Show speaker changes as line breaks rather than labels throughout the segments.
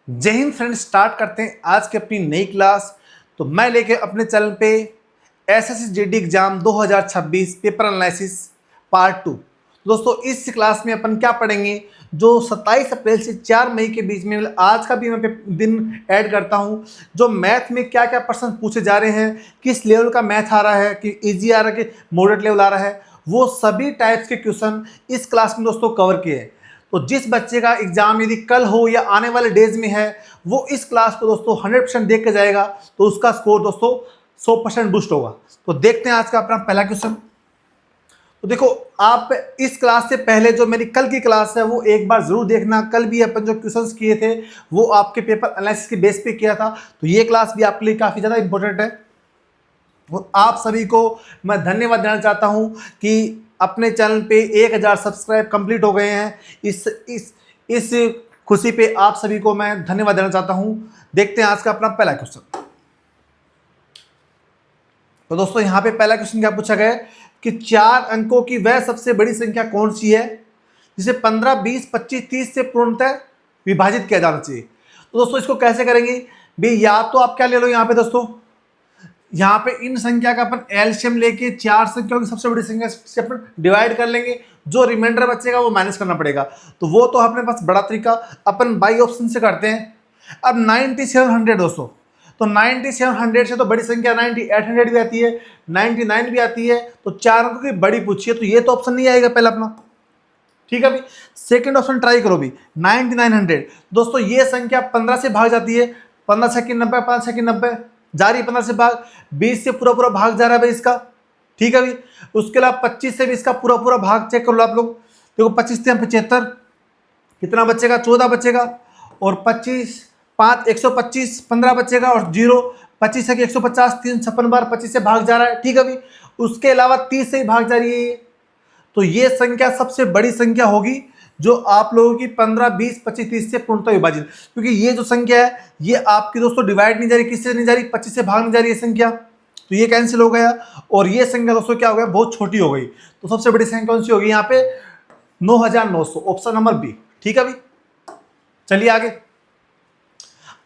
जय Hind friends. Start करते हैं आज की अपनी नई क्लास। तो मैं लेके अपने चैनल पे SSC GD exam 2026 paper analysis part 2। दोस्तों इस क्लास में अपन क्या पढ़ेंगे, जो 27 अप्रैल से 4 मई के बीच में, मतलब आज का भी मैं दिन ऐड करता हूं, जो मैथ में क्या क्या प्रश्न पूछे जा रहे हैं, किस लेवल का मैथ आ रहा है, कि इजी आ रहा है कि मॉडरेट लेवल आ रहा है, वो सभी टाइप्स के क्वेश्चन इस क्लास में दोस्तों कवर किए हैं। तो जिस बच्चे का एग्जाम यदि कल हो या आने वाले डेज में है, वो इस क्लास को दोस्तों 100% देख के जाएगा, तो उसका स्कोर दोस्तों 100% बूस्ट होगा। तो देखते हैं आज का अपना पहला क्वेश्चन। तो देखो, आप इस क्लास से पहले जो मेरी कल की क्लास है वो एक बार जरूर देखना। कल भी अपन जो क्वेश्चंस किए थे वो आपके पेपर एनालिसिस के बेस पे किया था, तो ये क्लास भी आपके लिए काफ़ी ज़्यादा इंपॉर्टेंट है। और आप सभी को मैं धन्यवाद देना चाहता हूं कि अपने चैनल पे 1000 सब्सक्राइब कंप्लीट हो गए हैं। इस खुशी पे आप सभी को मैं धन्यवाद देना चाहता हूं। देखते हैं आज का अपना पहला क्वेश्चन। तो दोस्तों यहाँ पे पहला क्वेश्चन क्या पूछा गया है कि 4 अंकों की वह सबसे बड़ी संख्या कौन सी है जिसे 15, 20, 25, 30 से पूर्णतः विभाजित किया जाना चाहिए। तो दोस्तों इसको कैसे करेंगे भाई, या तो आप क्या ले लो, यहाँ पे दोस्तों यहाँ पे इन संख्या का अपन एलसीएम लेके 4 संख्याओं की सबसे बड़ी संख्या से अपन डिवाइड कर लेंगे, जो रिमाइंडर बचेगा वो माइनस करना पड़ेगा। तो वो तो अपने पास बड़ा तरीका अपन बाई ऑप्शन से करते हैं। अब 9700 दोस्तों, तो 9700 से तो बड़ी संख्या 9800 भी आती है, 99 भी आती है, तो 4 अंकों की बड़ी पूछिए, तो ये तो ऑप्शन नहीं आएगा पहला अपना। ठीक है भाई, सेकंड ऑप्शन ट्राई करो भी, 9900। दोस्तों ये संख्या 15 से भाग जाती है, 15 सेकंड 90, 5 सेकंड 90, जारी 15 से भाग, 20 से पूरा पूरा भाग जा रहा है भाई इसका। ठीक है भाई, उसके अलावा 25 से भी इसका पूरा पूरा भाग चेक कर लो आप लोग। देखो 25 से 75, कितना बचेगा, 14 बचेगा, और 25, 5 125, 15 बचेगा, और 0 25 है कि 150, 356 बार 25 से भाग जा रहा है। ठीक है भाई, उसके अलावा 30 से ही भाग जा रही है ये। तो ये संख्या सबसे बड़ी संख्या होगी जो आप लोगों की 15, 20, 25, 30 से पूर्णतः विभाजित, क्योंकि ये जो संख्या है ये आपकी दोस्तों डिवाइड नहीं जा रही, किससे नहीं जा रही, 25 से भाग नहीं जा रही है संख्या, तो ये कैंसिल हो गया। और ये संख्या दोस्तों क्या हो गया, बहुत छोटी हो गई। तो सबसे बड़ी संख्या कौन सी होगी यहाँ पे, 9900, ऑप्शन नंबर बी। ठीक है भाई, चलिए आगे।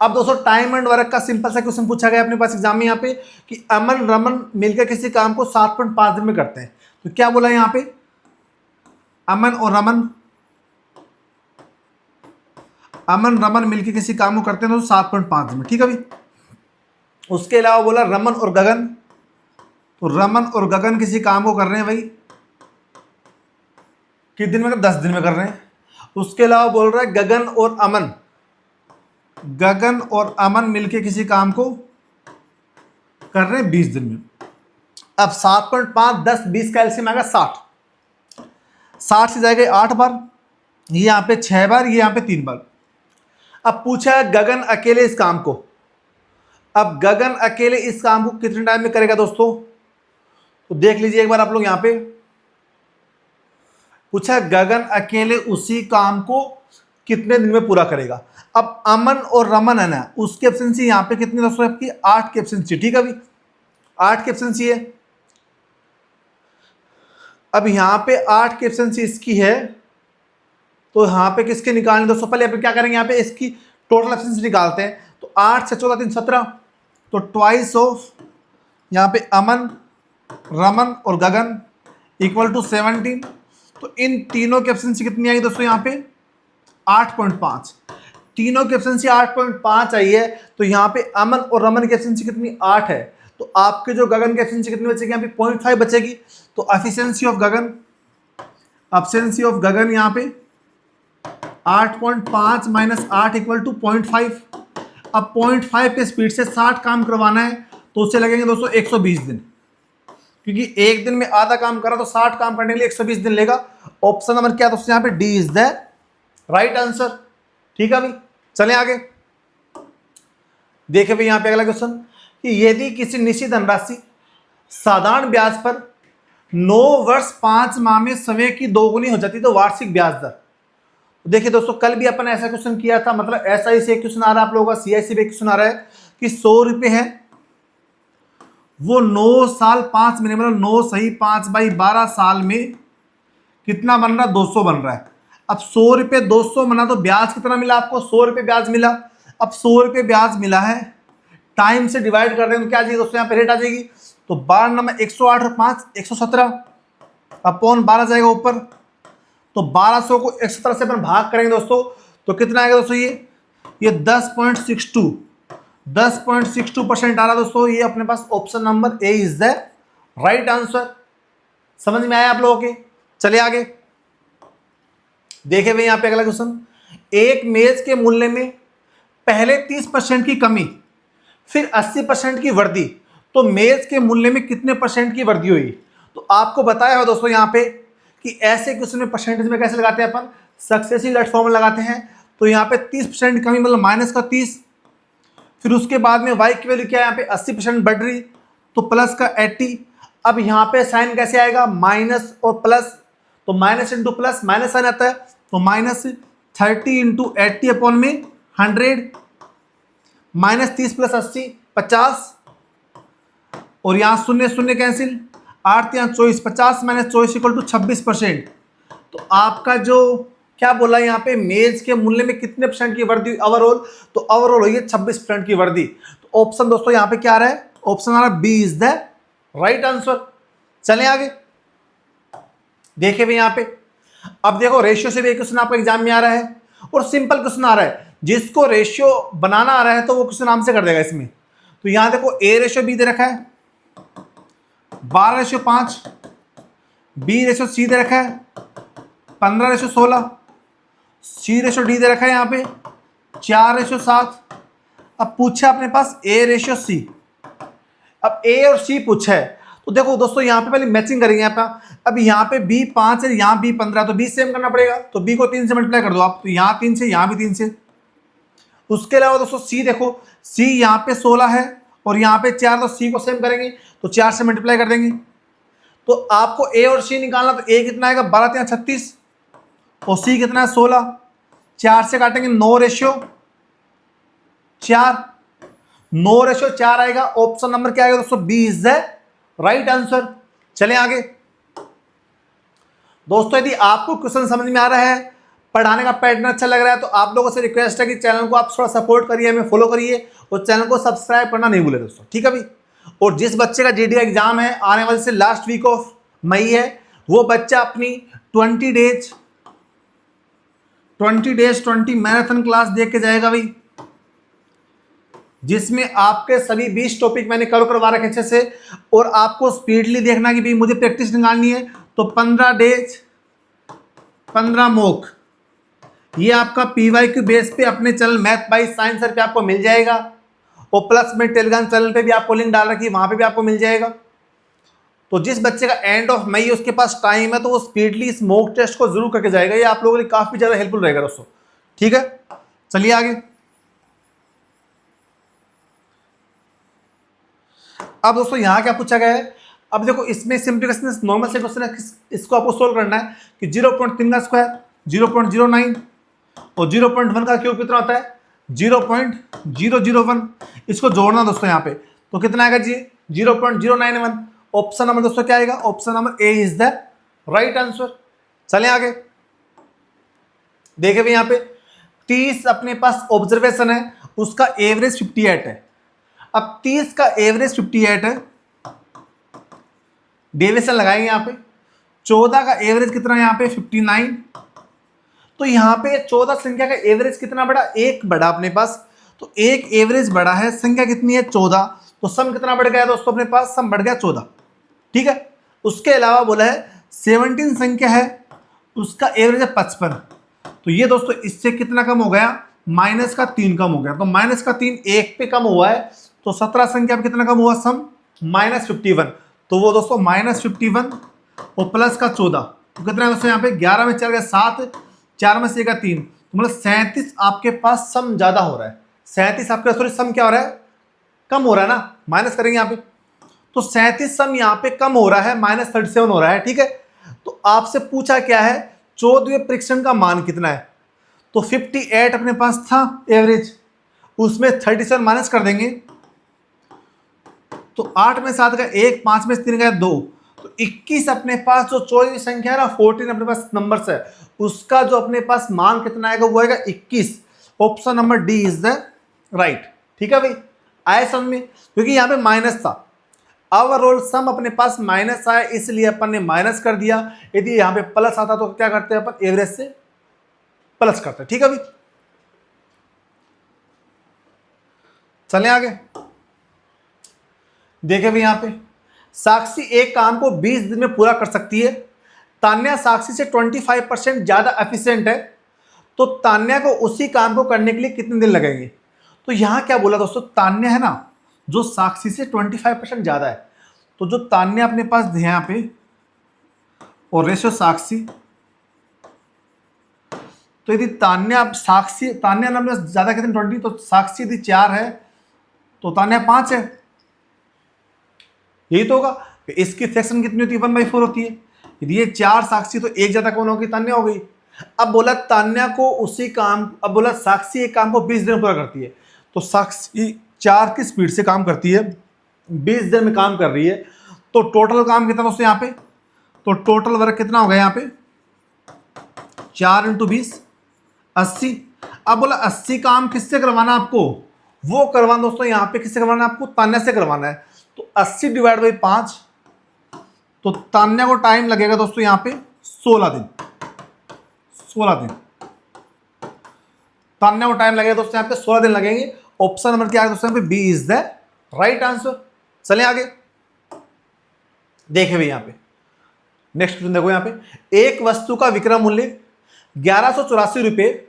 अब दोस्तों टाइम एंड वर्क का सिंपल सा क्वेश्चन पूछा गया अपने पास एग्जाम में यहाँ पे कि अमन रमन मिलकर किसी काम को 7.5 दिन में करते हैं। तो क्या बोला यहाँ पे, अमन रमन मिलकर किसी काम को करते हैं तो 7.5 दिन में। ठीक है भाई, उसके अलावा बोला रमन और गगन, तो रमन और गगन किसी काम को कर रहे हैं भाई कितने दिन में, 10 दिन में कर रहे हैं। उसके अलावा बोल रहा है गगन और अमन मिलके किसी काम को कर रहे हैं 20 दिन में। अब 7.5, 10, 20 का एलसीएम आएगा 60, 60 से जाएगा 8 बार, ये यहाँ पे 6 बार, ये यहाँ पे 3 बार। अब पूछा है गगन अकेले इस काम को, अब गगन अकेले इस काम को कितने टाइम में करेगा दोस्तों, तो देख लीजिए एक बार आप लोग। यहाँ पे पूछा है गगन अकेले उसी काम को कितने दिन में पूरा करेगा। अब अमन और रमन है ना, उसकी एब्सेंसी यहाँ पे कितनी दोस्तों, आपकी 8 की एब्सेंसी। ठीक है भाई, 8 की एब्सेंसी है। अब यहाँ पे 8 की एब्सेंसी इसकी है, तो यहाँ पे किसके निकालने दोस्तों, पहले अपन क्या करेंगे, यहाँ पे इसकी टोटल एब्सेंसी निकालते हैं। तो 8 से 14, 3, 17, तो ट्वाइस ऑफ यहाँ पे अमन, रमन और गगन इक्वल टू 17। तो इन तीनों की एब्सेंसी कितनी आई दोस्तों, यहाँ पे 8.5। तीनों की एब्सेंसी 8.5 आई है, तो यहाँ पे अमन और रमन की एब्सेंसी कितनी, 8 है। तो आपके जो गगन की एब्सेंसी कितनी बचेगी, यहाँ पे 0.5 बचेगी। तो एफिशिएंसी ऑफ गगन, एब्सेंसी ऑफ गगन यहाँ पे 8.5 माइनस 8 इक्वल टू 0.5। अब 0.5 के स्पीड से 60 काम करवाना है, तो उससे लगेंगे दोस्तों 120 दिन, क्योंकि एक दिन में आधा काम करा तो 60 काम करने के लिए 120 दिन लेगा। ऑप्शन नंबर क्या दोस्तों, यहाँ पे D is the right answer. ठीक है भाई, चलें आगे। देखें भाई यहाँ पे अगला क्वेश्चन कि यदि किसी निश्चित धनराशि साधारण ब्याज पर 9 वर्ष 5 माह में समय की दोगुनी हो जाती तो वार्षिक ब्याज दर। देखिए दोस्तों, कल भी अपन ऐसा क्वेश्चन किया था, मतलब ऐसा ही से क्वेश्चन आ रहा है आप लोगों का, सीआईसी पे क्वेश्चन आ रहा है कि 100 रुपए है, वो 9 साल 5 महीने, मतलब 9 सही 5/12 साल में कितना बन रहा है, 200 बन रहा है। अब 100 रुपये 200 बना तो ब्याज कितना मिला आपको, 100 रुपये ब्याज मिला। अब 100 रुपये ब्याज मिला है, टाइम से डिवाइड कर देंगे तो क्या चाहिए दोस्तों, यहाँ पे रेट आ जाएगी। तो 12 नंबर 108 और 5 117 अपॉन 12 जाएगा ऊपर। तो 1200 को 117 से अपन भाग करेंगे दोस्तों, तो कितना आएगा दोस्तों, ये 10.62% आ रहा दोस्तों। ये अपने पास option number A is the right answer. समझ में आया आप लोगों के? चलिए आगे देखे भाई यहाँ पे अगला क्वेश्चन। एक मेज के मूल्य में पहले 30% की कमी फिर 80% की वृद्धि, तो मेज के मूल्य में कितने परसेंट की वृद्धि हुई? तो आपको बताया हो दोस्तों यहाँ पे कि ऐसे क्वेश्चन में परसेंटेज में कैसे लगाते हैं अपन, सक्सेसिव लेट फॉर्मूला लगाते हैं। तो यहाँ पे 30% कमी मतलब माइनस का 30, फिर उसके बाद में y की वैल्यू क्या है यहाँ पे 80% बढ़ रही, तो प्लस का 80। अब यहाँ पे साइन कैसे आएगा, माइनस और प्लस, तो minus into plus minus sign आता है, तो -30 इंटू 80 अपॉन में 100, -30 + 80 50, और यहाँ शून्य शून्य कैंसिल, 8 यहाँ 24, 50 - 24 = 26%। तो आपका जो क्या बोला यहाँ पे, मेज के मूल्य में कितने परसेंट की वृद्धि ओवरऑल, तो ओवरऑल हुई है 26% की वृद्धि। तो ऑप्शन दोस्तों यहाँ पे क्या आ रहा है, ऑप्शन आ रहा है B is the right answer. चलें आगे देखें भी यहाँ पे। अब देखो रेशियो से भी क्वेश्चन आपका एग्जाम में आ रहा है और सिंपल क्वेश्चन आ रहा है। जिसको रेशियो बनाना आ रहा है तो वो क्वेश्चन नाम से कर देगा इसमें। तो यहाँ देखो ए रेशियो बी दे रखा है 12:5, बी रेशियो सी दे रखा है 15:16, सी रेशियो डी दे रखा है यहाँ पे 4:7। अब पूछा अपने पास ए रेशियो सी। अब ए और सी पूछा है तो देखो दोस्तों यहाँ पे पहले मैचिंग करेंगे यहाँ पे। अब यहाँ पे बी 5 है, यहाँ बी 15, तो बी सेम करना पड़ेगा। तो बी को 3 से मल्टीप्लाई कर दो आप, तो यहाँ 3 से, यहाँ भी 3 से। उसके अलावा दोस्तों सी देखो, सी यहाँ पे 16 है और यहाँ पे 4, तो सी को सेम करेंगे तो 4 से मल्टीप्लाई कर देंगे। तो आपको ए और सी निकालना, तो ए कितना आएगा 12 × 36 और सी कितना है 16। 4 से काटेंगे 9:4, 9:4 आएगा। ऑप्शन नंबर क्या आएगा दोस्तों, B is the right answer. चलें आगे दोस्तों। यदि आपको क्वेश्चन समझ में आ रहा है, पढ़ाने का पैटर्न अच्छा लग रहा है, तो आप लोगों से रिक्वेस्ट है कि चैनल को आप थोड़ा सपोर्ट करिए, हमें फॉलो करिए और चैनल को सब्सक्राइब करना नहीं भूले दोस्तों, ठीक है भाई। और जिस बच्चे का जीडी एग्जाम है आने वाले से लास्ट वीक ऑफ मई है, वो बच्चा अपनी 20 डेज 20 मैराथन क्लास देख के जाएगा भाई, जिसमें आपके सभी 20 टॉपिक मैंने करवा रखे अच्छे से। और आपको स्पीडली देखना कि भाई मुझे प्रैक्टिस निकालनी है, तो 15 डेज 15 मॉक, ये आपका PYQ बेस पे अपने channel math by science sir पे आपको मिल जाएगा। और प्लस में टेलीग्राम चैनल पे भी आपको लिंक डाल रखी है, वहां पे भी आपको मिल जाएगा। तो जिस बच्चे का एंड ऑफ मई उसके पास टाइम है, तो वो स्पीडली इस मॉक टेस्ट को जरूर करके जाएगा। ये आप लोगों के लिए काफी ज्यादा हेल्पफुल रहेगा दोस्तों, ठीक है। चलिए आगे। अब दोस्तों यहाँ क्या पूछा गया है, अब देखो इसमें सिंप्लीफिकेशन नॉर्मल से क्वेश्चन है, इसको आपको सोल्व करना है कि 0.3 का स्क्वायर 0.09 और 0.1 का क्यूब कितना होता है 0.001। इसको जोड़ना दोस्तों यहाँ पे, तो कितना आएगा जी 0.091। ऑप्शन नंबर दोस्तों क्या आएगा, option number A is the right answer. चलें आगे देखें भाई यहाँ पे 30 अपने पास ऑब्जर्वेशन है, उसका एवरेज 58 है। अब 30 का एवरेज 58 है, डेविएशन लगाएंगे यहाँ पे। 14 का एवरेज कितना है यहाँ पे 59। तो यहाँ पे 14 संख्या का एवरेज कितना बड़ा, एक बड़ा अपने पास, तो एक एवरेज बड़ा है, संख्या कितनी है 14, तो सम कितना बढ़ गया दोस्तों अपने पास, सम बढ़ गया 14, ठीक है। उसके अलावा बोला है 17 संख्या है, उसका एवरेज है 55। तो ये दोस्तों इससे कितना कम हो गया, -3 कम हो गया। तो -3 1 पे कम हुआ है, तो 17 संख्या पे कितना कम हुआ सम, -51। तो वो दोस्तों -51 और प्लस का 14, तो कितना है दोस्तों यहाँ पे 11 में 4 गया 7, 4 में से 3, तो मतलब 37 आपके पास सम ज्यादा हो रहा है। 37 आपके सॉरी सम क्या हो रहा है, कम हो रहा है ना, माइनस करेंगे यहाँ पे। तो 37 सम यहाँ पे कम हो रहा है, -37 हो रहा है, ठीक है। तो आपसे पूछा क्या है 14वें परीक्षण का मान कितना है, तो 58 अपने पास था एवरेज, उसमें 37 माइनस कर देंगे, तो 8 में 7 का 1, 5 में 3 का 2, तो 21 अपने पास जो 14वीं संख्या है ना 14 अपने पास नंबर्स है, उसका जो अपने पास मान कितना आएगा वो आएगा 21। Option number D is the right. ठीक है भाई, आए समझ में, क्योंकि यहाँ पे माइनस था, ओवरऑल सम अपने पास माइनस आया इसलिए अपन ने माइनस कर दिया। यदि यहाँ पे प्लस आता तो क्या करते हैं अपन, एवरेज से प्लस करते हैं। ठीक है भाई, चले आगे। देखे भाई, यहाँ पे साक्षी एक काम को 20 दिन में पूरा कर सकती है। तान्या साक्षी से 25% ज्यादा एफिशिएंट है, तो तान्या को उसी काम को करने के लिए कितने दिन लगेंगे। तो यहां क्या बोला दोस्तों, तान्या है ना जो साक्षी से 25% ज्यादा है, तो जो तान्या अपने पास है यहां पे और रेशियो साक्षी, तो यदि तान्या नाम ज्यादा कहते हैं 20, तो साक्षी यदि 4 है तो तान्या 5 है, यही तो होगा। इसकी फ्रैक्शन कितनी होती है, 1/4 होती है। यदि ये 4 साक्षी तो एक ज्यादा कौन होगी, तान्या हो गई। अब बोला तान्या को उसी काम, अब बोला साक्षी एक काम को 20 दिन में पूरा करती है, तो साक्षी 4 की स्पीड से काम करती है, 20 दिन में काम कर रही है, तो टोटल काम कितना दोस्तों यहाँ पे, तो टोटल वर्क कितना होगा यहाँ पे, 4 × 20 80। अब बोला 80 काम किससे करवाना आपको, वो करवाना दोस्तों यहाँ पे किससे करवाना है आपको, तान्या से करवाना है। तो 80 / 5, तो तान्या को टाइम लगेगा दोस्तों यहाँ पे 16 दिन। 16 दिन तान्या को टाइम लगेगा दोस्तों यहाँ पे 16 दिन लगेंगे। ऑप्शन नंबर क्या है दोस्तों यहाँ पे, B is the right answer. चलिए आगे देखे भाई, यहाँ पे नेक्स्ट क्वेश्चन देखो। यहाँ पे एक वस्तु का विक्रय मूल्य 1184 रुपये,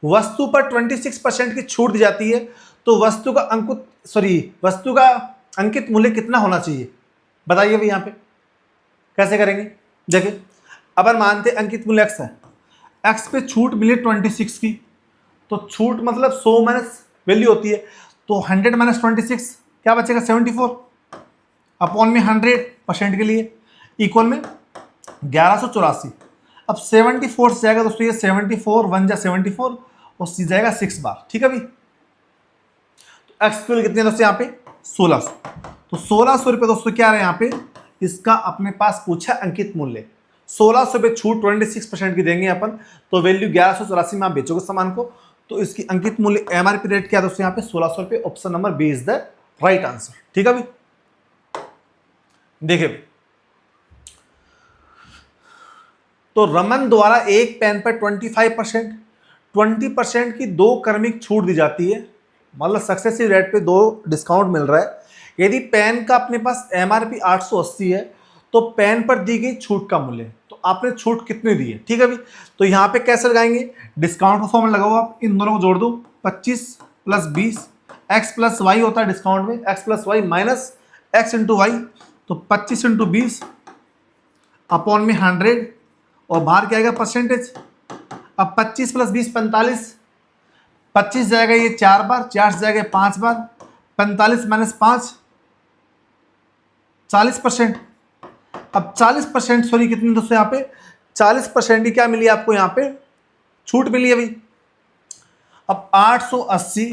वस्तु पर 26% की छूट दी जाती है, तो वस्तु का अंकित मूल्य कितना होना चाहिए, बताइए भाई। यहाँ पे कैसे करेंगे, देखिए अपन मानते अंकित मूल्य x है, x पे छूट मिली 26 की, तो छूट मतलब 100 माइनस वैल्यू होती है, तो 100 - 26 क्या बचेगा, 74 अपॉन में 100% के लिए इक्वल में 1184। अब 74 से जाएगा दोस्तों, ये 74 1 जा 74 और सी जाएगा 6 बार। ठीक है भाई, तो एक्स की वैल्यू कितनी है दोस्तों यहाँ पे 1600, तो 1600 रुपये दोस्तों क्या है यहाँ पे, इसका अपने पास पूछा अंकित मूल्य। 1600 पे छूट 26% की देंगे अपन, तो वैल्यू 1184 में आप बेचोगे सामान को, तो इसकी अंकित मूल्य एमआरपी रेट क्या है दोस्तों यहाँ पे 1600 रुपये। Option number B is the right answer. ठीक है भाई, देखिए तो रमन द्वारा एक पेन पर 20% की 2 क्रमिक छूट दी जाती है, मतलब सक्सेसिव रेट पे 2 डिस्काउंट मिल रहा है। यदि पेन का अपने पास एमआरपी 880 है, तो पेन पर दी गई छूट का मूल्य, तो आपने छूट कितनी दी है। ठीक है भाई, तो यहाँ पे कैसे लगाएंगे, डिस्काउंट का फॉर्मूला लगाओ आप, इन दोनों को जोड़ दो, 25 + 20 x + y होता है डिस्काउंट में, x + y minus x × y, तो 25 × 20 अपॉन में 100 और बाहर क्या आएगा परसेंटेज। अब 25 + 20 45, 25 जाएगा ये 4 बार, 4 से जाएगा 5 बार, 45 - 5 40%। अब 40% सॉरी कितनी दोस्तों यहाँ पे 40% की क्या मिली आपको यहाँ पे छूट मिली है भाई। अब 880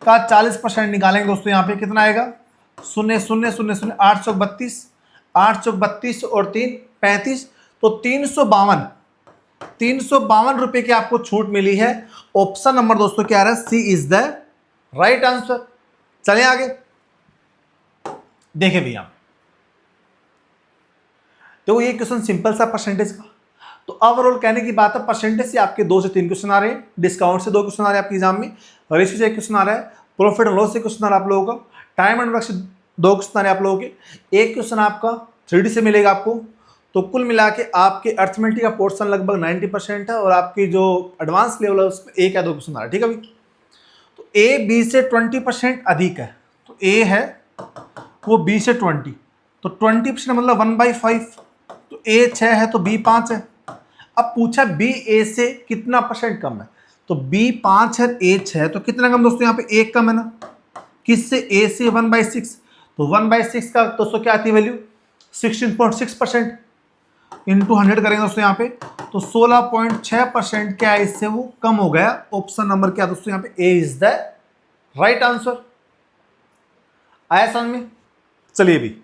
का 40% निकालेंगे दोस्तों, यहाँ पे कितना आएगा 0 0 0 0 8 चौक 32, 8 चौक 32 और 3 35, तो 352 रुपए की आपको छूट मिली है। ऑप्शन नंबर दोस्तों क्या आ रहा है, सी इज द राइट आंसर। चलिए आगे देखें भैया, तो ये क्वेश्चन सिंपल सा परसेंटेज का, तो ओवरऑल कहने की बात है परसेंटेज से आपके 2 से 3 क्वेश्चन आ रहे हैं, डिस्काउंट से 2 क्वेश्चन आ रहे हैं आपके एग्जाम में, रेशियो से 1 क्वेश्चन आ रहा है, प्रॉफिट एंड लॉस से क्वेश्चन आ रहा है आप लोगों का, टाइम एंड वर्क से 2 क्वेश्चन आ रहे हैं आप लोगों के, 1 क्वेश्चन आपका 3D से मिलेगा आपको। तो कुल मिला के आपके अर्थमेटिक का पोर्शन लगभग 90% है, और आपकी जो एडवांस लेवल है उसमें 1 या 2 क्वेश्चन आ रहा है। ठीक है भाई, तो ए बी से 20% अधिक है, तो ए है वो बी से 20, तो 20% मतलब 1/5, तो ए 6 है तो बी 5 है। अब पूछा बी ए से कितना % कम है, तो बी 5 है ए 6 है, तो कितना कम दोस्तों यहाँ पे 1 कम है ना, किससे ए से 1/6, तो 1/6 का दोस्तों क्या आती है वैल्यू 16.6%, इंटू 100 करेंगे दोस्तों यहाँ पे, तो 16.6% क्या है इससे वो कम हो गया। ऑप्शन नंबर क्या दोस्तों यहाँ पे ए इज द राइट आंसर। आया समझ में। चलिए भी,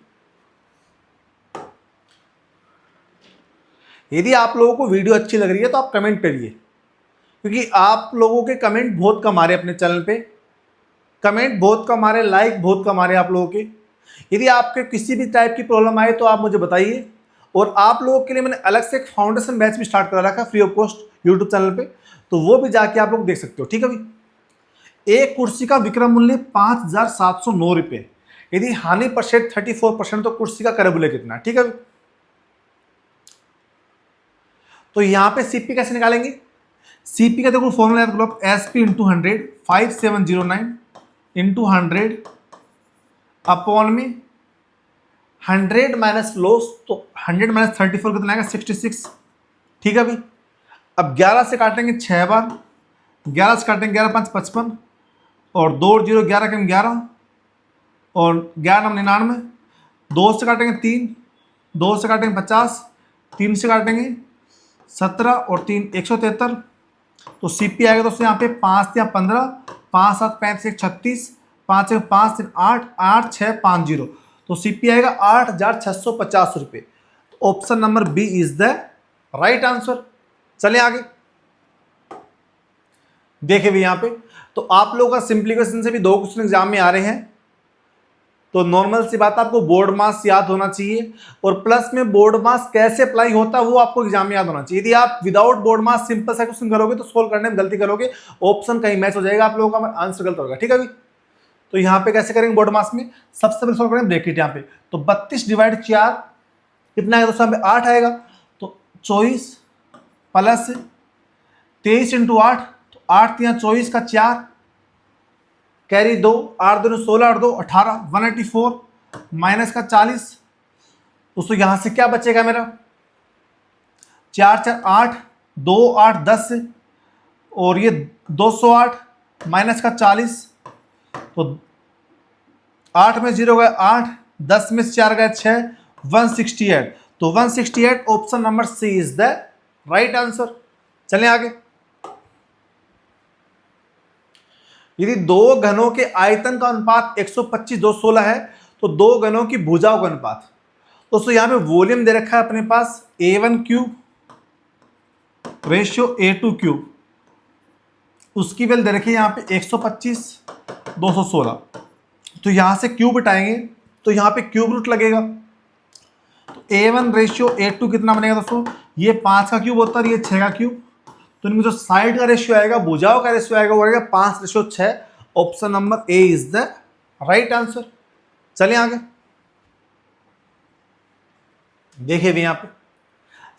यदि आप लोगों को वीडियो अच्छी लग रही है तो आप कमेंट करिए, क्योंकि आप लोगों के कमेंट बहुत कम आ रहे हैं अपने चैनल पे, कमेंट बहुत कम आ रहे, लाइक बहुत कम आ रहे आप लोगों के। यदि आपके किसी भी टाइप की प्रॉब्लम आए तो आप मुझे बताइए। और आप लोगों के लिए मैंने अलग से एक फाउंडेशन बैच भी स्टार्ट करा रखा है free of cost YouTube channel पे, तो वो भी जाके आप लोग देख सकते हो। ठीक है भाई। एक कुर्सी का विक्रय मूल्य 5,709 रुपये। यदि हानि परसेंट 34% तो कुर्सी का क्रय मूल्य कितना? ठीक है भाई। तो यहां पे सीपी कैसे निकालेंगे? सीपी का देखो फॉर्मूला याद करो, एसपी इंटू 100 5709 इंटू 100 अपॉन में 100 माइनस लॉस, तो 100 माइनस 34 कितना आएगा? 66। ठीक है भाई। अब 11 से काटेंगे 6 बार, 11 से काटेंगे 11 5 55 और 2 0 11 कम 11 और 11 9 99, 2 से काटेंगे 3, 2 से काटेंगे 50, 3 से काटेंगे 17 और 3 173। तो सीपी आएगा दोस्तों यहाँ पे 5 या 15, 5 7 35 36, 5 1 5 3 8 8 6 5 0। तो सीपी आएगा 8,650 रुपये। तो option number B is the right answer. चलिए आगे देखे भी यहाँ पे। तो आप लोगों का सिंप्लीफिकेशन से भी 2 क्वेश्चन एग्जाम में आ रहे हैं। तो नॉर्मल सी बात, आपको बोर्ड मास याद होना चाहिए और प्लस में बोर्ड मास कैसे अप्लाई होता है वो आपको एग्जाम में याद होना चाहिए। यदि आप विदाउट बोर्ड मास सिंपल सा क्वेश्चन करोगे तो सोल्व करने में गलती करोगे, ऑप्शन कहीं मैच हो जाएगा, आप लोगों का आंसर गलत होगा। ठीक है भाई। तो यहाँ पे कैसे करेंगे बोर्ड मास में? सबसे पहले सोल्व करेंगे ब्रैकेट यहाँ पे। तो 32 डिवाइड 4 कितना आएगा दोस्तों? यहाँ पे 8 आएगा। तो 24 प्लस 23 इंटू 8, तो 8 या 24 का 4 कैरी 2, 8 2 16 8 2 18 184 माइनस का 40। दोस्तों यहां से क्या बचेगा मेरा? 4 4 8 2 8 10 और ये 208 माइनस का 40। तो 8 में 0 गए 8, 10 में 4 गए 6, 168। तो 168 option number C is the right answer. चलें आगे। यदि 2 घनों के आयतन का अनुपात 125 216 है तो 2 घनों की भुजाओं का अनुपात। दोस्तों यहां पे वॉल्यूम दे रखा है अपने पास A1 cube ratio A2 cube, उसकी वैल्यू दे रखी है यहां पे 125 216। तो यहां से क्यूब हटाएंगे तो यहां पे क्यूब रूट लगेगा। तो A1 रेशियो A2 कितना बनेगा दोस्तों? ये 5 का क्यूब होता है, ये 6 का क्यूब। तो इनमें जो साइड का रेशियो आएगा, भुजाओं का रेशियो आएगा, वो आएगा 5:6। Option number A is the right answer. चलिए आगे देखिए भी यहां पे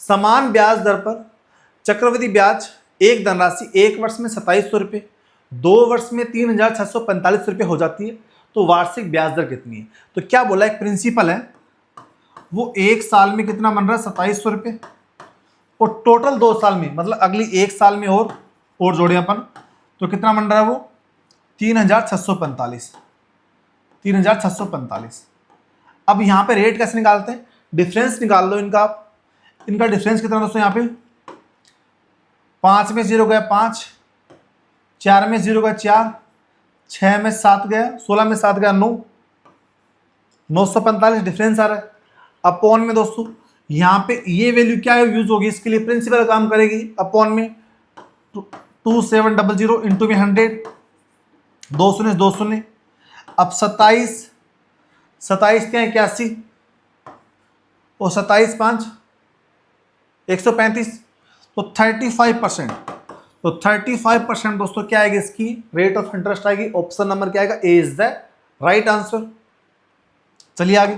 समान ब्याज दर पर चक्रवृद्धि ब्याज एक धनराशि 1 वर्ष में 2700 रुपये, 2 वर्ष में 3,645 रुपये हो जाती है, तो वार्षिक ब्याज दर कितनी है? तो क्या बोला, एक प्रिंसिपल है वो 1 साल में कितना बन रहा है? 2700 रुपये, और टोटल 2 साल में, मतलब अगली 1 साल में और जोड़े अपन, तो कितना बन रहा है वो? 3,645। 3,645। अब यहाँ पे रेट कैसे निकालते हैं? डिफरेंस निकाल लो इनका। इनका डिफरेंस कितना दोस्तों? यहाँ पे 5 में 0 गया 5, 4 में 0 गया 4, 6 में 7 गया, 16 में 7 गया 9, 945 डिफरेंस आ रहा है। अपॉन में दोस्तों यहाँ पे ये वैल्यू क्या यूज होगी इसके लिए? प्रिंसिपल काम करेगी। अपॉन में 2700 इंटू में 100, 2 शून्य 2 शून्य। अब 27 क्या 81 और 27 5 135, तो 35%। तो 35% दोस्तों क्या आएगी इसकी रेट ऑफ इंटरेस्ट आएगी। ऑप्शन नंबर क्या आएगा? ए इज द राइट आंसर। चलिए आगे।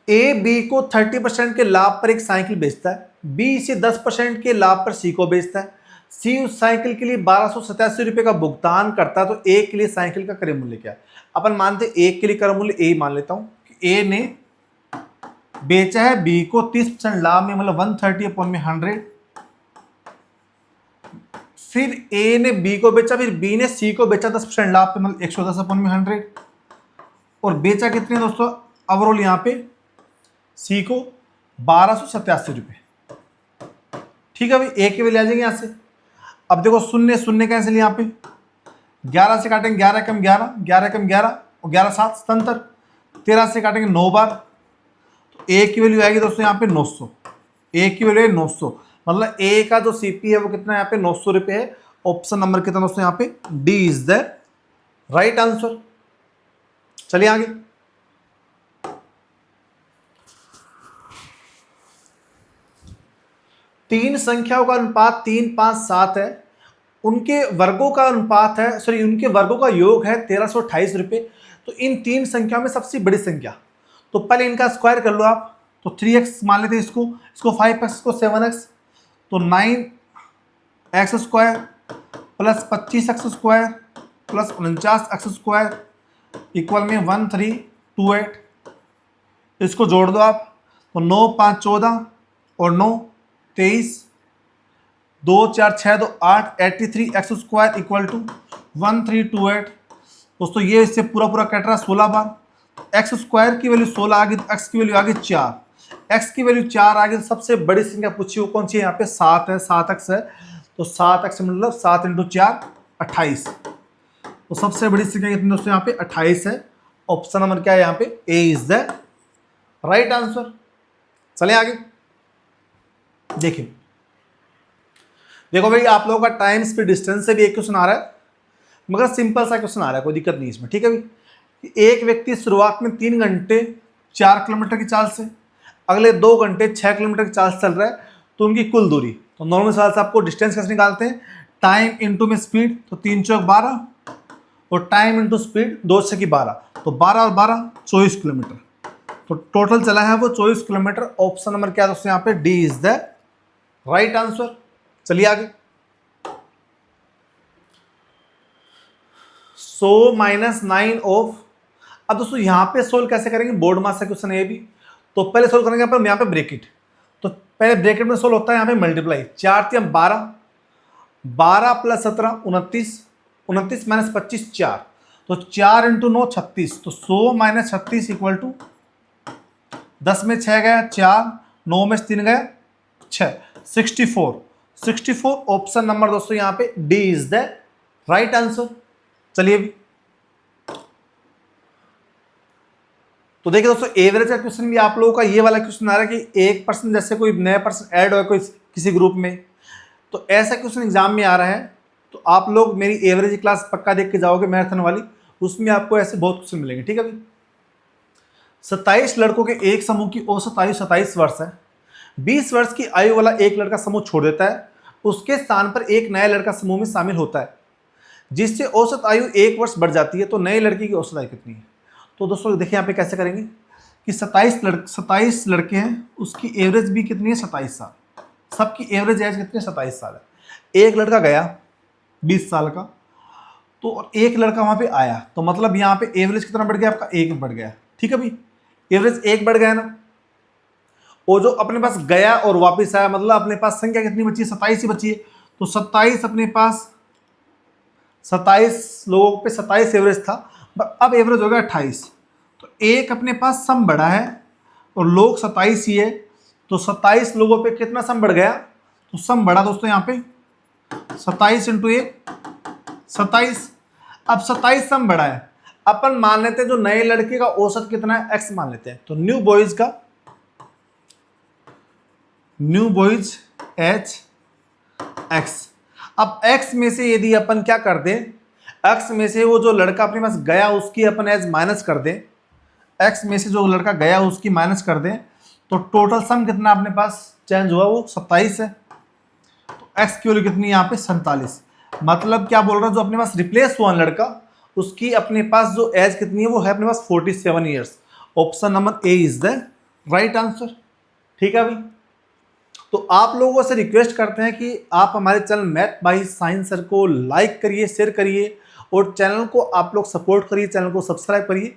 ए बी को 30% के लाभ पर एक साइकिल बेचता है, बी इसे 10% के लाभ पर सी को बेचता है, सी उस साइकिल के लिए 1287 रुपये का भुगतान करता है, तो ए के लिए साइकिल का क्रय मूल्य क्या है? अपन मानते हैं ए के लिए क्रय मूल्य ए मान लेता हूं कि ए ने बेचा है बी को 30% लाभ में, मतलब 130/100। फिर ए ने बी को बेचा, फिर बी ने सी को बेचा 10% लाभ पे, मतलब 110/100। और बेचा कितने दोस्तों ओवरऑल यहाँ पे? सी को 1287 रुपये। ठीक है भाई, ए की वैल्यू आ जाएगी यहाँ से। अब देखो शून्य शून्य कैंसिल, यहाँ पे 11 से काटेंगे 11 कम 11, 11 कम 11 और 11 7 77, 13 से काटेंगे 9 बार, तो ए की वैल्यू आएगी दोस्तों यहाँ पे 900। ए की वैल्यू है 900, मतलब ए का जो सीपी है वो कितना यहाँ पे 900 रुपये है। ऑप्शन नंबर कितना दोस्तों यहाँ पे D is the right answer. चलिए आगे। तीन संख्याओं का अनुपात 3, 5, 7 है, उनके वर्गों का अनुपात है, सॉरी उनके वर्गों का योग है 1328 रुपये। तो इन तीन संख्याओं में सबसे बड़ी संख्या, तो पहले इनका स्क्वायर कर लो आप। तो 3x मान लेते हैं इसको 5x को 7x, तो 9x square plus 25x square plus 49x square equal में 1328। इसको जोड़ दो आप, तो 9, 5, 14 और 9, 23, 2, 4, 6, 2, 8, 83x स्क्वायर इक्वल टू 1328। दोस्तों ये इससे पूरा कट रहा है 16 बार। एक्स स्क्वायर की वैल्यू 16 आ गई, तो एक्स की वैल्यू आ गई 4, एक्स की वैल्यू 4 आ गई, तो सबसे बड़ी संख्या पूछी वो कौन सी है यहाँ पे 7 है, 7x है। तो 7x मतलब 7 × 4 28। तो सबसे बड़ी संख्या कितनी दोस्तों यहाँ पे 28 है। ऑप्शन नंबर क्या है यहाँ पे ए इज द राइट आंसर। चले आगे। देखिए देखो भाई, आप लोगों का टाइम स्पीड डिस्टेंस से भी एक क्वेश्चन आ रहा है, मगर सिंपल सा क्वेश्चन आ रहा है, कोई दिक्कत नहीं इसमें, ठीक है भाई। एक व्यक्ति शुरुआत में 3 घंटे 4 किलोमीटर की चाल से, अगले 2 घंटे 6 किलोमीटर की चाल से चल रहा है, तो उनकी कुल दूरी, तो नॉर्मल सवाल से आपको डिस्टेंस कैसे निकालते हैं, टाइम इंटू में स्पीड, तो 3 चौक 12 और टाइम इंटू स्पीड 2 6 की 12, तो 12 और 12 24 किलोमीटर। तो टोटल चला है वो 24 किलोमीटर। ऑप्शन नंबर क्या है दोस्तों यहाँ पे D is the right answer. चलिए आगे। 100 - 9 ऑफ, अब दोस्तों यहाँ पे सोल्व कैसे करेंगे, बोर्ड मास से क्वेश्चन है ये भी। तो पहले सोल्व करेंगे अपन यहाँ पे ब्रैकेट, तो पहले ब्रैकेट में सोल्व होता है यहाँ पे मल्टीप्लाई, 4 × 12, 12 + 17 29, 29 - 25 4, तो 4 × 9 36, तो 100 - 36 इक्वल टू 10 में 6 गया 4, 9 में 3 गया 6, 64। ऑप्शन नंबर दोस्तों यहाँ पे D is the right answer. चलिए भी, तो देखिए दोस्तों एवरेज का क्वेश्चन भी आप लोगों का ये वाला क्वेश्चन आ रहा है कि 1% जैसे कोई नया पर्सन ऐड हो कोई किसी ग्रुप में, तो ऐसा क्वेश्चन एग्जाम में आ रहा है। तो आप लोग मेरी एवरेज क्लास पक्का देख के जाओगे मैराथन वाली, उसमें आपको ऐसे बहुत क्वेश्चन मिलेंगे, ठीक है भाई। 27 लड़कों के एक समूह की औसत आयु 27 वर्ष है। 20 वर्ष की आयु वाला एक लड़का समूह छोड़ देता है, उसके स्थान पर एक नया लड़का समूह में शामिल होता है, जिससे औसत आयु 1 वर्ष बढ़ जाती है। तो नए लड़के की औसत आयु कितनी है। तो दोस्तों देखिए यहाँ पे कैसे करेंगे कि 27 लड़के हैं, उसकी एवरेज भी कितनी है 27 साल, सबकी एवरेज एज कितनी है 27 साल है। एक लड़का गया 20 साल का, तो एक लड़का वहाँ पे आया, तो मतलब यहाँ पे एवरेज कितना बढ़ गया आपका 1 बढ़ गया, ठीक है भाई। एवरेज 1 बढ़ गया ना, और जो अपने पास गया और वापस आया, मतलब अपने पास संख्या कितनी बची है 27 ही बची है। तो 27 अपने पास 27 लोगों पे 27 एवरेज था, अब एवरेज हो गया 28। तो एक अपने पास सम बढ़ा है और लोग 27 ही है, तो 27 लोगों पे कितना सम बढ़ गया, तो सम बढ़ा दोस्तों यहाँ पे 27 × 1 27। अब 27 सम बढ़ा है, अपन मान लेते हैं जो नए लड़के का औसत कितना है x मान लेते हैं। तो न्यू बॉयज एच x। अब x में से यदि अपन क्या कर दें, x में से वो जो लड़का अपने पास गया उसकी अपन एज माइनस कर दें, x में से जो लड़का गया उसकी माइनस कर दें, तो टोटल सम कितना अपने पास चेंज हुआ वो 27 है। तो x की वैल्यू कितनी है यहाँ पे 47। मतलब क्या बोल रहा है, जो अपने पास रिप्लेस हुआ लड़का उसकी अपने पास जो एज कितनी है वो है अपने पास 47 years. Option number A is the right answer, ठीक है भाई। तो आप लोगों से रिक्वेस्ट करते हैं कि आप हमारे channel math by science sir को लाइक करिए, शेयर करिए और चैनल को आप लोग सपोर्ट करिए, चैनल को सब्सक्राइब करिए।